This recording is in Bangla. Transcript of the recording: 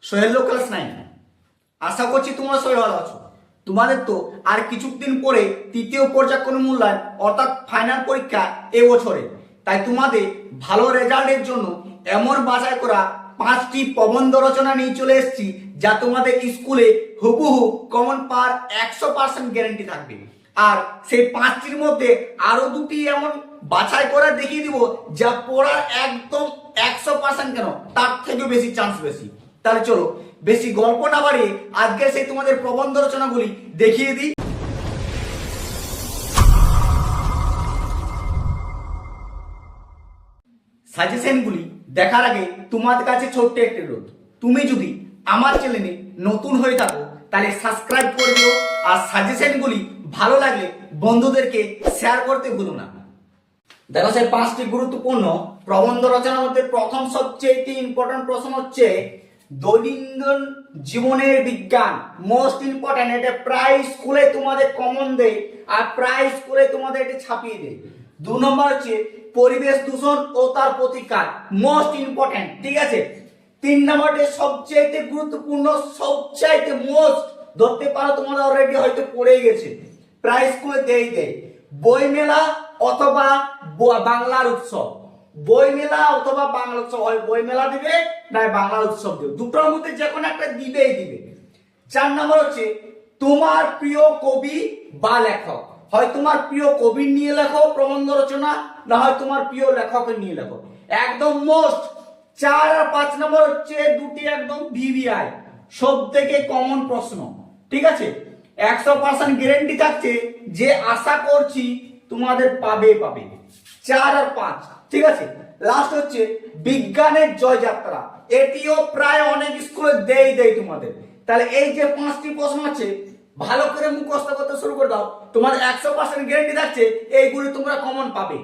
সোহেল ক্লাস 9। আশা করছি তোমরা সবাই ভালো আছো। তোমাদের তো আর কিছুদিন পরে তৃতীয় পর্যায়ক্রমিক মূল্যায়ন অর্থাৎ ফাইনাল পরীক্ষা এবছরে। তাই তোমাদের ভালো রেজাল্টের জন্য এমন বাছাই করা 5টি প্রবন্ধ রচনা নিয়ে চলে এসেছি, যা তোমাদের স্কুলে হুবহু কমন পাওয়ার 100% গ্যারান্টি থাকবে। আর সেই 5টির মধ্যে আরো দুটি এমন বাছাই করে দেখিয়ে দিব, যা পড়ার একদম 100% কেন তার থেকেও বেশি চান্স বেশি। তাহলে চলো বেশি গল্প না বাড়িয়ে আজকে সেই তোমাদের প্রবন্ধ রচনাগুলি দেখিয়ে দিই। সাজেশনগুলি দেখার আগে তোমাদের কাছে ছোট্ট একটি অনুরোধ, তুমি যদি আমার চ্যানেলে নতুন হয়ে থাকো তাহলে সাবস্ক্রাইব করে দিও, আর সাজেশনগুলি ভালো লাগলে বন্ধুদেরকে শেয়ার করতে ভুলো না। দেখো সেই 5টি গুরুত্বপূর্ণ প্রবন্ধ রচনার মধ্যে প্রথম সবচেয়ে ইম্পর্টেন্ট প্রশ্ন হচ্ছে দৈনন্দিন জীবনের বিজ্ঞান। মোস্ট ইম্পর্টেন্ট, এটা প্রায় স্কুলে তোমাদের কমন দেয় আর প্রায় স্কুলে তোমাদের এটা ছাপিয়ে দেয়। 2 নম্বর হচ্ছে পরিবেশ দূষণ ও তার প্রতিকার, মোস্ট ইম্পর্টেন্ট, ঠিক আছে। 3 নম্বরটা সবচেয়ে গুরুত্বপূর্ণ, সবচেয়ে মোস্ট ধরতে পারো, তোমরা অলরেডি হয়তো পড়ে গেছে, প্রায় স্কুলে দেয় বইমেলা অথবা বাংলার উৎসব। বইমেলা অথবা বাংলা উৎসব, হয় বইমেলা দিবে না বাংলা উৎসব দিবে, দুটোর মধ্যে যে কোনো একটা দিবেই দিবে। 4 নম্বর হচ্ছে তোমার প্রিয় কবি বা লেখক, হয় তোমার প্রিয় কবি নিয়ে লেখো প্রবন্ধ রচনা, না হয় তোমার প্রিয় লেখকের নিয়ে লেখো, একদম মোস্ট। 4 আর 5 নম্বর হচ্ছে দুটি একদম ভিভিআই, সব থেকে কমন প্রশ্ন, ঠিক আছে। 100% গ্যারান্টি থাকছে যে আশা করছি তোমাদের পাবে। 4 আর 5, ঠিক আছে। লাস্ট হচ্ছে বিজ্ঞানের জয়যাত্রা, এটিও প্রায় অনেক স্কুলে দেয় তোমাদের। তাহলে এই যে 5টি প্রশ্ন আছে ভালো করে মুখস্থ করতে শুরু করে দাও, তোমাদের 100% গ্যারান্টি থাকছে এইগুলি তোমরা কমন পাবে।